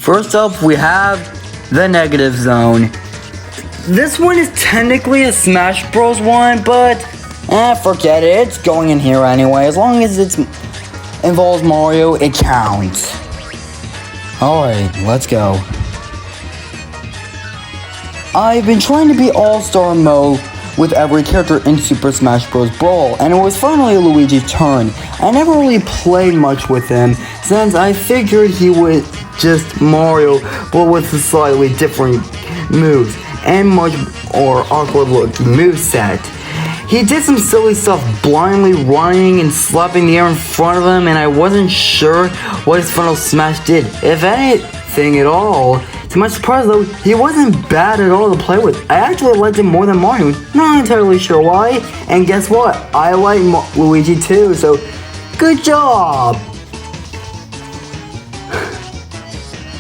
First up, we have the negative zone. This one is technically a Smash Bros. One, but forget it. It's going in here anyway. As long as it involves Mario, it counts. Alright, let's go. I've been trying to be All-Star mode with every character in Super Smash Bros. Brawl, and it was finally Luigi's turn. I never really played much with him, since I figured he was just Mario, but with a slightly different moves, and much more awkward looking moveset. He did some silly stuff, blindly running and slapping the air in front of him, and I wasn't sure what his final smash did, if anything at all. To my surprise though, he wasn't bad at all to play with. I actually liked him more than Mario, not entirely sure why, and guess what? I like Luigi too, so good job!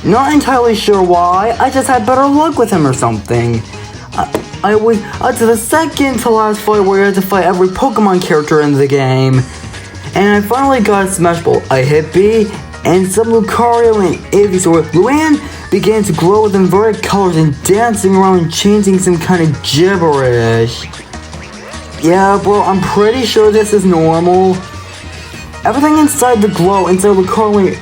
Not entirely sure why, I just had better luck with him or something. I was up to the second to last fight where you had to fight every Pokemon character in the game. And I finally got a Smash Ball. I hit B, and some Lucario and Ivysaur. Luann began to glow with inverted colors and dancing around and chanting some kind of gibberish. Yeah, bro, I'm pretty sure this is normal. Everything inside the glow, inside Lucario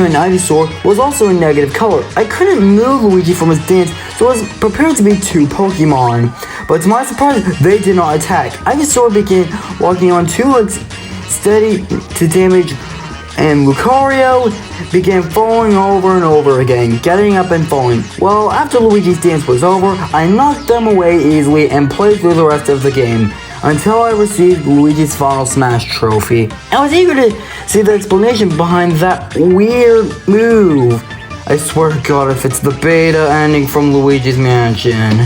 and Ivysaur, was also a negative color. I couldn't move Luigi from his dance, so I was prepared to be two Pokemon. But to my surprise, they did not attack. Ivysaur began walking on two legs, steady to damage, and Lucario began falling over and over again, getting up and falling. Well, after Luigi's dance was over, I knocked them away easily and played through the rest of the game, until I received Luigi's final Smash trophy. I was eager to see the explanation behind that weird move. I swear to God, if it's the beta ending from Luigi's Mansion.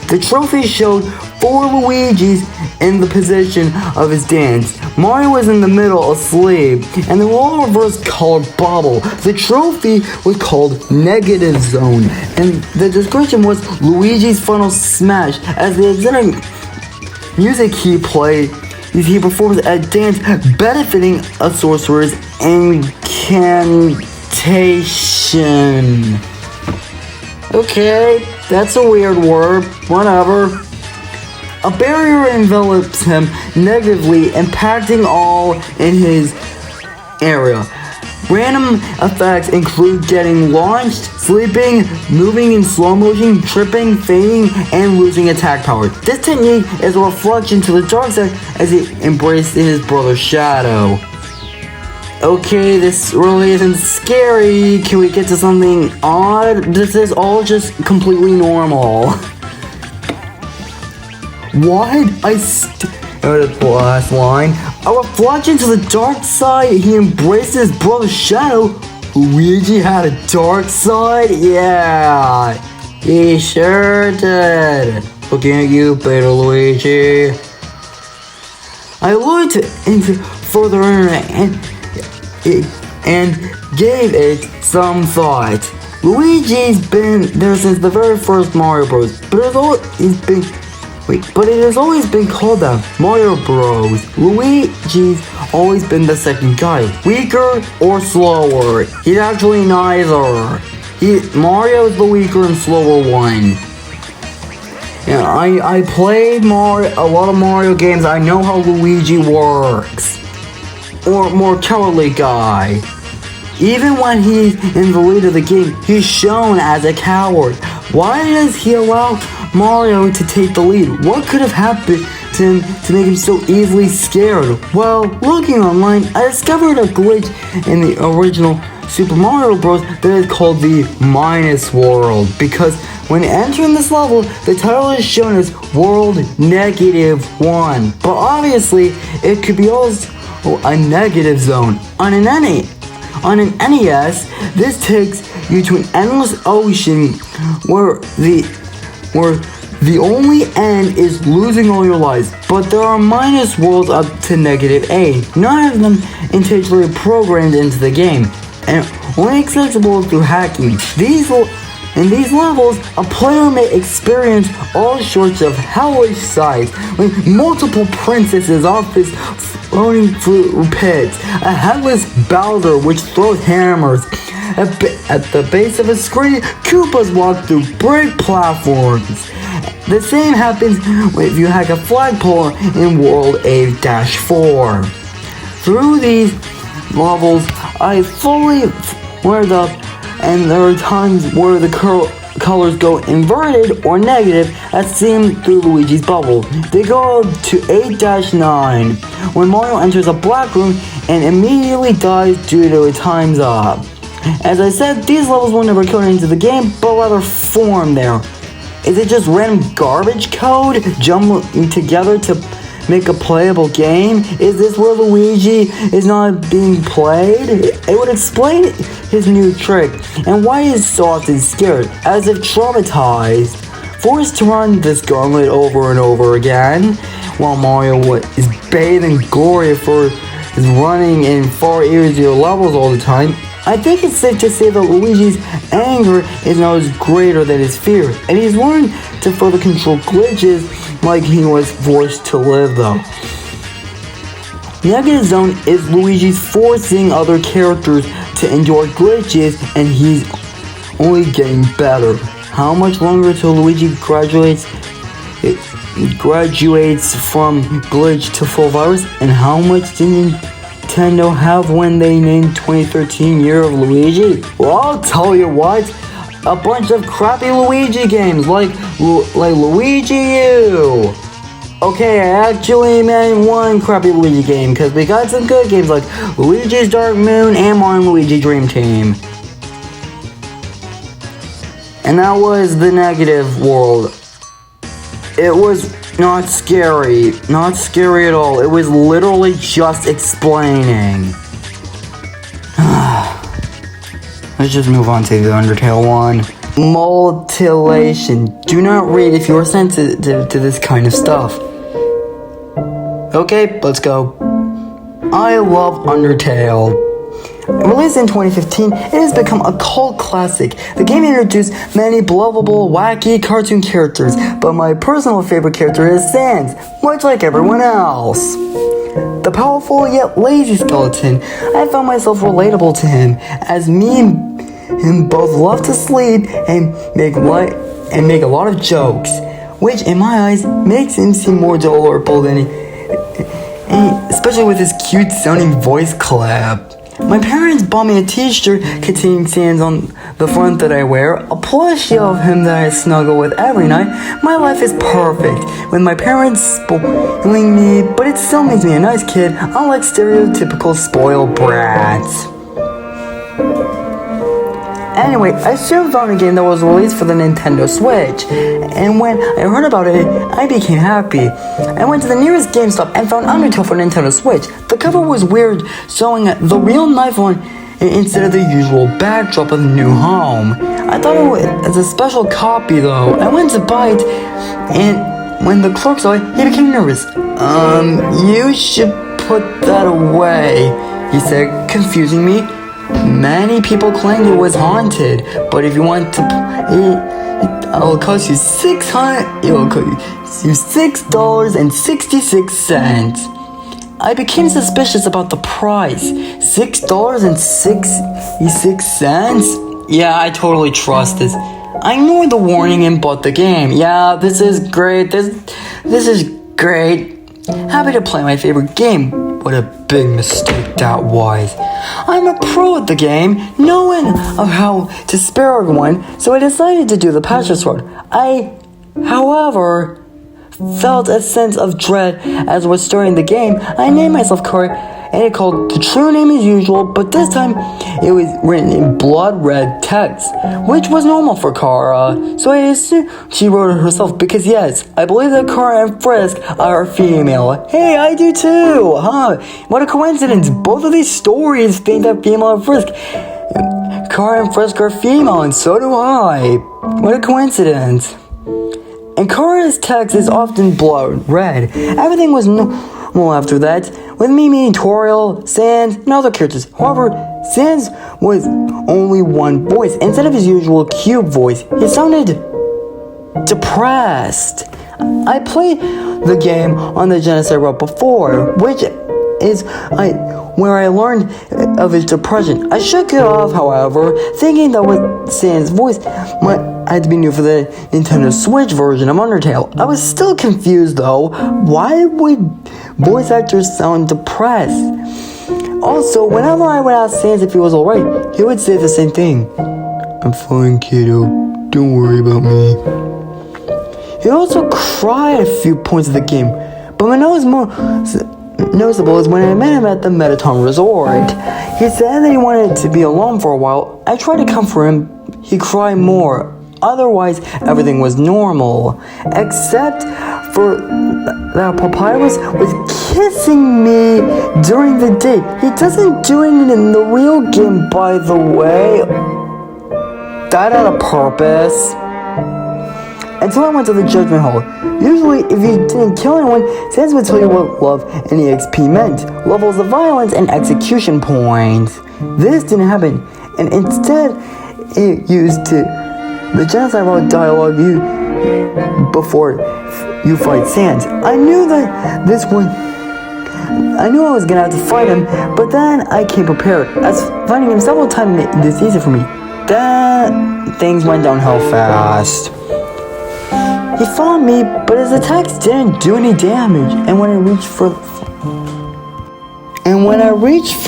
The trophy showed 4 Luigis in the position of his dance. Mario was in the middle asleep, and they were all reverse colored bubble. The trophy was called Negative Zone, and the description was Luigi's final smash. As the exact music he played, he performs a dance benefiting a sorcerer's incantation. Okay, that's a weird word, whatever. A barrier envelops him negatively, impacting all in his area. Random effects include getting launched, sleeping, moving in slow motion, tripping, fainting, and losing attack power. This technique is a reflection to the dark side as he embraced his brother's shadow. Okay, this really isn't scary. Can we get to something odd? This is all just completely normal. What? The last line. A reflection to the dark side. He embraced his brother's shadow. Luigi had a dark side? Yeah, he sure did. Looking at you, Beta Luigi. I looked into further internet and gave it some thought. Luigi's been there since the very first Mario Bros. But it has always been called that, Mario Bros. Luigi's always been the second guy, weaker or slower. He's actually neither. Mario's the weaker and slower one. Yeah, I played a lot of Mario games. I know how Luigi works. Or more cowardly guy. Even when he's in the lead of the game, he's shown as a coward. Why does he allow Mario to take the lead? What could have happened to him to make him so easily scared? Well, looking online, I discovered a glitch in the original Super Mario Bros. That is called the Minus World, because when entering this level, the title is shown as World -1, but obviously it could be also a negative zone. On an NES, this takes you to an endless ocean where the only end is losing all your lives, but there are minus worlds up to -8. None of them intentionally programmed into the game, and only accessible through hacking. These In these levels, a player may experience all sorts of hellish sights, like multiple princesses off his floating through pits, a headless Bowser which throws hammers. At the base of a screen, Koopas walk through brick platforms. The same happens if you hack a flagpole in World 8-4. Through these levels, I fully wired up, and there are times where the colors go inverted or negative as seen through Luigi's bubble. They go to 8-9 when Mario enters a black room and immediately dies due to a time's up. As I said, these levels were never coded into the game, but rather formed there. Is it just random garbage code jumbling together to make a playable game? Is this where Luigi is not being played? It would explain his new trick and why he is so often scared, as if traumatized. Forced to run this gauntlet over and over again, while Mario is bathed in glory for his running in far easier levels all the time. I think it's safe to say that Luigi's anger is now greater than his fear, and he's learned to further control glitches like he was forced to live though. Negative Zone is Luigi's forcing other characters to endure glitches, and he's only getting better. How much longer till Luigi graduates from glitch to full virus, and how much did Nintendo have when they named 2013 Year of Luigi? Well, I'll tell you what, a bunch of crappy Luigi games like Luigi U. Okay, I actually meant one crappy Luigi game, because we got some good games like Luigi's Dark Moon and Mario and Luigi Dream Team. And that was the negative world. It was not scary at all. It was literally just explaining. Let's just move on to the Undertale one. Mutilation. Do not read if you are sensitive to this kind of stuff. Okay, let's go. I love Undertale. Released in 2015, it has become a cult classic. The game introduced many lovable, wacky cartoon characters, but my personal favorite character is Sans, much like everyone else. The powerful yet lazy skeleton, I found myself relatable to him, as me and him both love to sleep and make a lot of jokes, which in my eyes makes him seem more adorable than especially with his cute sounding voice clip. My parents bought me a t-shirt containing Sans on the front that I wear, a plushie of him that I snuggle with every night. My life is perfect, with my parents spoiling me, but it still makes me a nice kid, unlike stereotypical spoiled brats. Anyway, I soon found a game that was released for the Nintendo Switch, and when I heard about it, I became happy. I went to the nearest GameStop and found Undertale for Nintendo Switch. The cover was weird, showing the real knife on instead of the usual backdrop of the new home. I thought it was a special copy though. I went to buy it, and when the clerk saw it, he became nervous. You should put that away, he said, confusing me. Many people claimed it was haunted, but if you want to, it will cost you $6.66. I became suspicious about the price. $6.66? Yeah, I totally trust this. I ignored the warning and bought the game. Yeah, this is great. This is great. Happy to play my favorite game. What a big mistake that was. I'm a pro at the game, knowing of how to spare everyone, so I decided to do the Patches Sword. I, however, felt a sense of dread as I was starting the game. I named myself Kara, and it called the true name as usual, but this time it was written in blood red text, which was normal for Kara, so I assumed she wrote it herself, because yes, I believe that Kara and Frisk are female. Hey, I do too, huh? What a coincidence, both of these stories think that female and Frisk. Kara and Frisk are female, and so do I. What a coincidence. And Kara's text is often blood red. Everything was normal normal after that, with me meeting Toriel, Sans, and other characters. However, Sans was only one voice. Instead of his usual cute voice, he sounded depressed. I played the game on the Genesis I wrote before, which is where I learned of his depression. I shook it off, however, thinking that with Sans' voice had to be new for the Nintendo Switch version of Undertale. I was still confused though. Why would voice actors sound depressed? Also, whenever I would ask Sans if he was alright, he would say the same thing. I'm fine, kiddo. Don't worry about me. He also cried a few points of the game, but what was more noticeable is when I met him at the Metaton Resort. He said that he wanted to be alone for a while. I tried to comfort him. He cried more. Otherwise, everything was normal, except for that Papyrus was kissing me during the date. He doesn't do it in the real game, by the way. That had a purpose. Until I went to the Judgment Hall. Usually, if you didn't kill anyone, Sans would tell you what love and EXP meant, levels of violence and execution points. This didn't happen, and instead, it used the genocide wrote dialogue before you fight Sans. I knew I was gonna have to fight him, but then I came prepared, as fighting him several times made this easy for me. Then things went downhill fast. He found me, but his attacks didn't do any damage, and when I reached for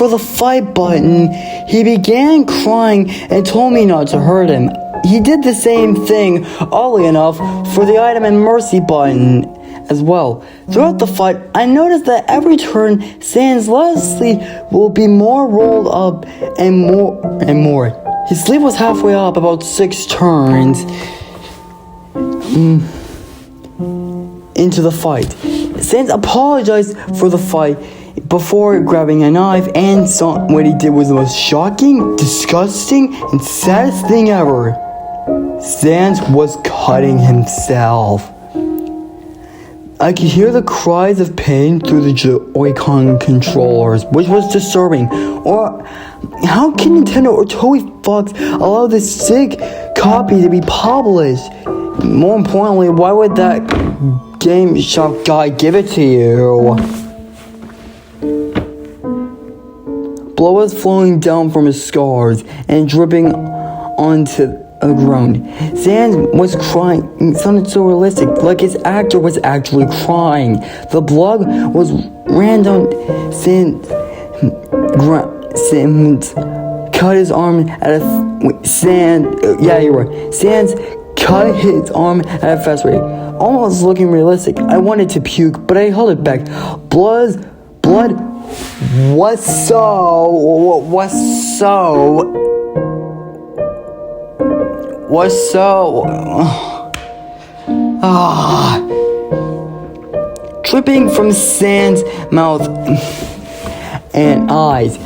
the fight button, he began crying and told me not to hurt him. He did the same thing, oddly enough, for the item and mercy button as well. Throughout the fight, I noticed that every turn, Sans' left sleeve will be more rolled up and more. His sleeve was halfway up, about 6 turns into the fight. Sans apologized for the fight before grabbing a knife, and what he did was the most shocking, disgusting, and saddest thing ever. Sans was cutting himself. I could hear the cries of pain through the Joy-Con controllers, which was disturbing. Or, how can Nintendo or Toei Fox allow this sick copy to be published? More importantly, why would that game shop guy give it to you? Blood was flowing down from his scars and dripping onto the ground. Sans was crying. It sounded so realistic, like his actor was actually crying. The blood ran down Sans cut his arm at a Sans cut his arm at a fast rate, almost looking realistic. I wanted to puke, but I held it back. Blood was dripping from Sans' mouth and eyes,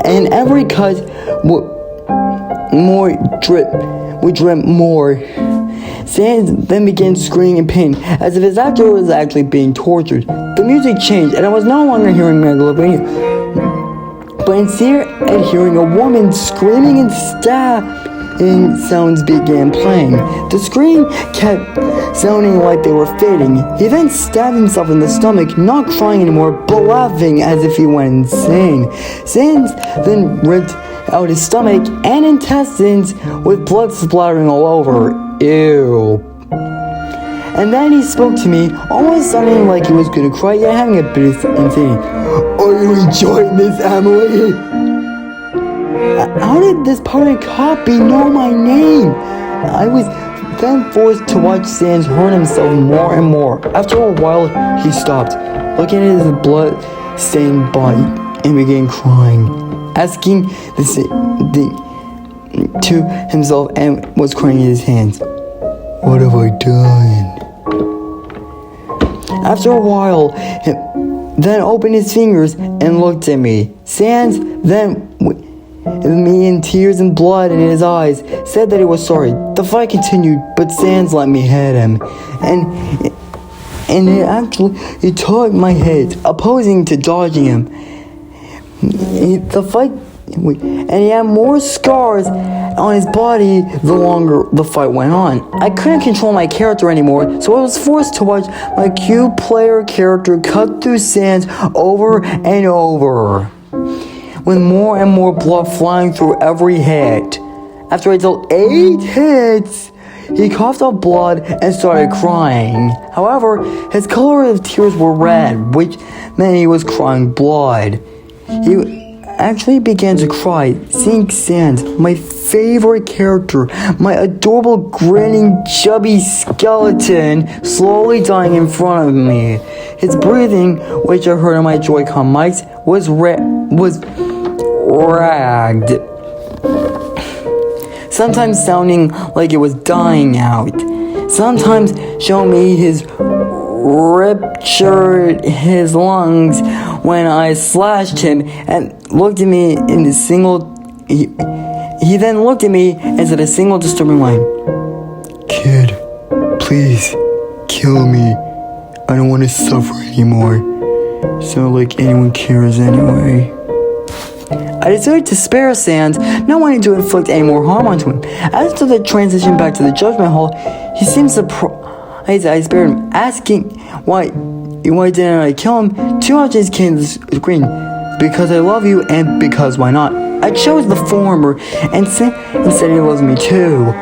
and every cut would drip more. Sans then began screaming in pain, as if his actor was actually being tortured. The music changed, and I was no longer hearing Megalovania, but instead hearing a woman screaming and stabbing sounds began playing. The scream kept sounding like they were fading. He then stabbed himself in the stomach, not crying anymore, but laughing as if he went insane. Sans then ripped out his stomach and intestines with blood splattering all over. Ew. And then he spoke to me, almost sounding like he was gonna cry, yet having a bit of insanity. Are you enjoying this, Emily? How did this pirate copy know my name? I was then forced to watch Sans hurt himself more and more. After a while, he stopped, looking at his blood-stained body, and began crying, asking to himself, and was crying in his hands. What have I done? After a while, he then opened his fingers and looked at me. Sans then, with me in tears and blood in his eyes, said that he was sorry. The fight continued, but Sans let me hit him, and and it tugged my head, opposing to dodging him. And he had more scars on his body the longer the fight went on. I couldn't control my character anymore, so I was forced to watch my cute player character cut through Sans over and over, with more and more blood flying through every hit. After I dealt 8 hits, he coughed up blood and started crying. However, his color of tears were red, which meant he was crying blood. He actually began to cry, seeing Sans, my favorite character, my adorable, grinning, chubby skeleton, slowly dying in front of me. His breathing, which I heard on my Joy-Con mics, was ragged, sometimes sounding like it was dying out, sometimes showing me his ruptured his lungs when I slashed him and looked at me in a single. He then looked at me and said a single disturbing line. "Kid, please, kill me. I don't want to suffer anymore. It's not like anyone cares anyway." I decided to spare Sans, not wanting to inflict any more harm onto him. After the transition back to the Judgment Hall, he seemed surprised I spared him, asking why didn't I kill him. 2 options came to the screen: because I love you and because why not. I chose the former and said he loves me too.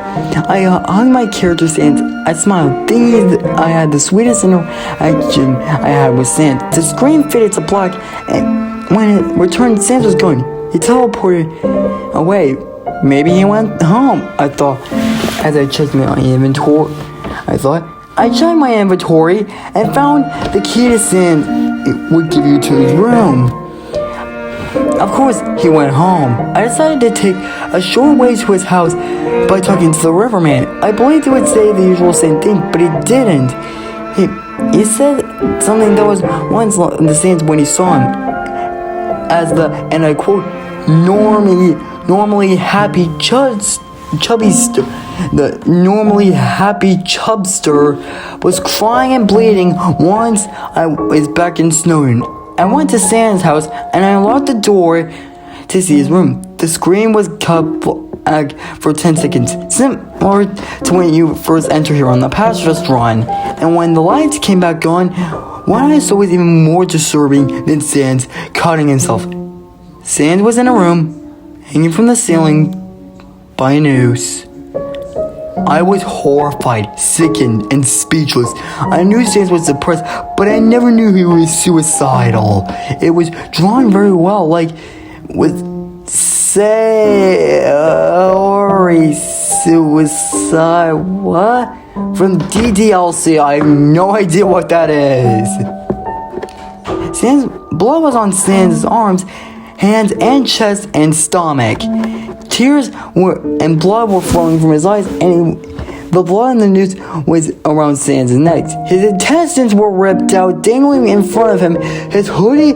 I hugged my character Sans. I smiled, thinking I had the sweetest interaction I had with Sans. The screen faded to black, and when it returned, Sans was gone. He teleported away. Maybe he went home, I thought, as I checked my inventory. I checked my inventory and found the key to Sans it would give you to his room. Of course, he went home. I decided to take a short way to his house by talking to the riverman. I believed he would say the usual same thing, but he didn't. He said something that was once in the Sans when he saw him as the, and I quote, normally happy the normally happy chubster was crying and bleeding once I was back in Snowden. I went to Sans' house and I unlocked the door to see his room. The screen was cut black for 10 seconds, similar to when you first enter here on the past restaurant. And when the lights came back on, what I saw was even more disturbing than Sans cutting himself. Sans was in a room, hanging from the ceiling by a noose. I was horrified, sickened, and speechless. I knew Sans was depressed, but I never knew he was suicidal. It was drawn very well, like with suicide. What? From DDLC, I have no idea what that is. Sans' blood was on Sans' arms, hands, and chest and stomach. Tears and blood were flowing from his eyes, and the blood in the noose was around Sans' neck. His intestines were ripped out, dangling in front of him. His hoodie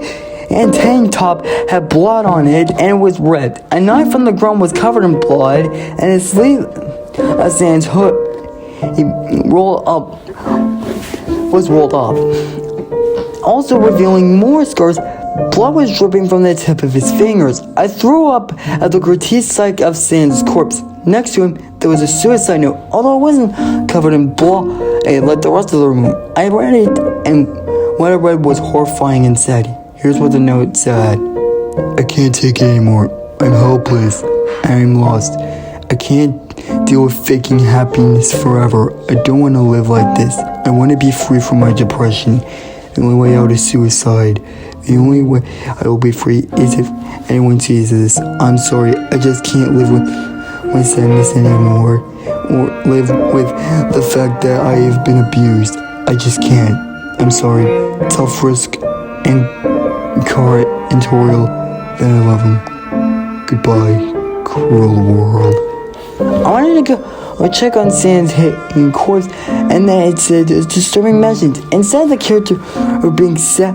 and tank top had blood on it, and it was ripped. A knife from the ground was covered in blood, and his sleeve of Sans' hood was rolled up, also revealing more scars. Blood was dripping from the tip of his fingers. I threw up at the grotesque sight of Sans' corpse. Next to him, there was a suicide note, although it wasn't covered in blood like the rest of the room. I read it, and what I read was horrifying and said, here's what the note said. "I can't take it anymore. I'm helpless. I'm lost. I can't deal with faking happiness forever. I don't want to live like this. I want to be free from my depression. The only way out is suicide. The only way I will be free is if anyone sees this. I'm sorry, I just can't live with my sadness anymore, or live with the fact that I have been abused. I just can't. I'm sorry. Tell Frisk and Carrot and Toriel that I love them. Goodbye, cruel world." I wanted to go check on Sans' hidden corpse, and then it said a disturbing message. Instead of the character being set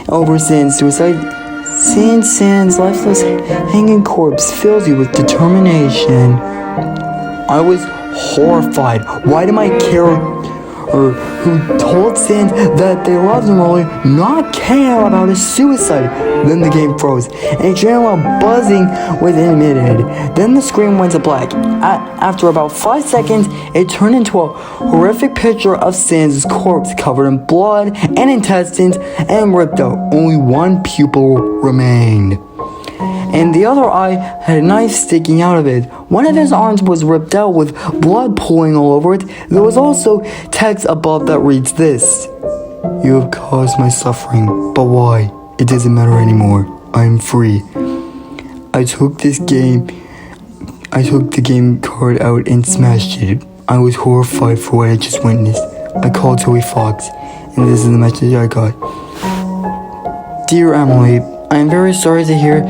over Sans' suicide, seeing Sans' lifeless hanging corpse fills you with determination. I was horrified. Why did my character who told Sans that they loved him earlier, not care about his suicide. Then the game froze, and a general buzzing was emitted. Then the screen went to black. After about 5 seconds, it turned into a horrific picture of Sans' corpse covered in blood and intestines and ripped out. Only one pupil remained, and the other eye had a knife sticking out of it. One of his arms was ripped out with blood pooling all over it. There was also text above that reads this: "You have caused my suffering, but why? It doesn't matter anymore. I am free." I took the game card out and smashed it. I was horrified for what I just witnessed. I called Toby Fox, and this is the message I got. "Dear Emily, I am very sorry to hear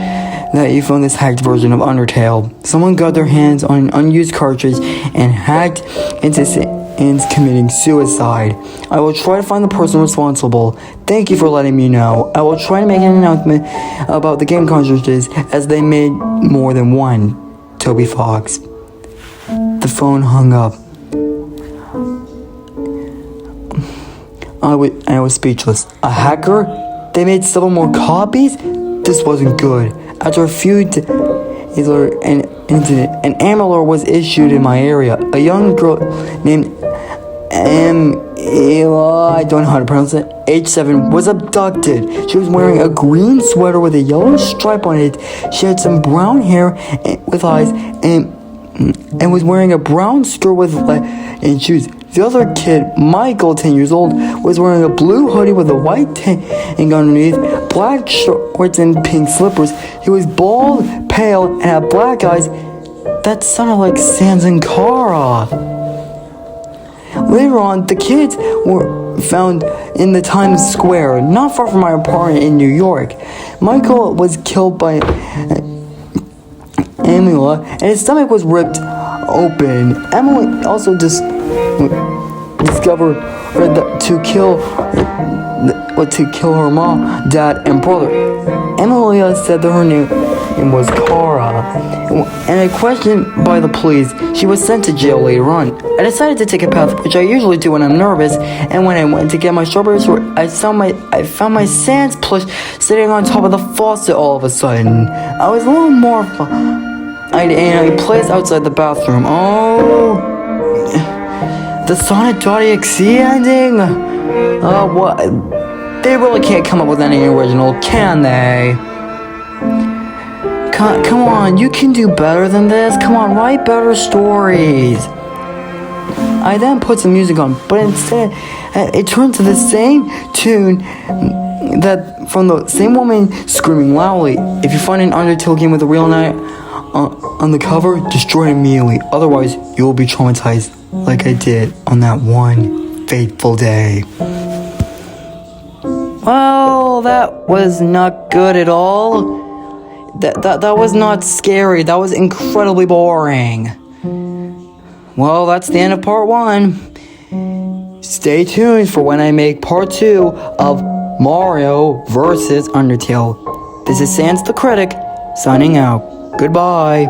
that you found this hacked version of Undertale. Someone got their hands on an unused cartridge and hacked into Sans committing suicide. I will try to find the person responsible. Thank you for letting me know. I will try to make an announcement about the game cartridges as they made more than one. Toby Fox." The phone hung up. I was speechless. A hacker? They made several more copies? This wasn't good. After a few days, an alert was issued in my area. A young girl named Ela, I don't know how to pronounce it, age 7, was abducted. She was wearing a green sweater with a yellow stripe on it. She had some brown hair with eyes and was wearing a brown skirt and shoes. The other kid, Michael, 10 years old, was wearing a blue hoodie with a white tank underneath, black shorts and pink slippers. He was bald, pale, and had black eyes. That sounded like Sans and Kara. Later on, the kids were found in the Times Square, not far from my apartment in New York. Michael was killed by Emila, and his stomach was ripped open. Emily also discovered to kill her mom, dad, and brother. Emilia said that her name was Kara, and questioned by the police, she was sent to jail later on. I decided to take a bath, which I usually do when I'm nervous, and when I went to get my strawberries, I found my Sans plush sitting on top of the faucet all of a sudden. I was a little mortified, and I placed outside the bathroom. Oh, the Sonic.exe ending? What? They really can't come up with any original, can they? Come on, you can do better than this. Come on, write better stories. I then put some music on, but instead, it turned to the same tune that from the same woman screaming loudly. If you find an Undertale game with a real knight on the cover, destroy it immediately. Otherwise, you will be traumatized like I did on that one fateful day. Well, that was not good at all. That was not scary. That was incredibly boring. Well, that's the end of part 1. Stay tuned for when I make part 2 of Mario vs. Undertale. This is Sans the Critic, signing out. Goodbye.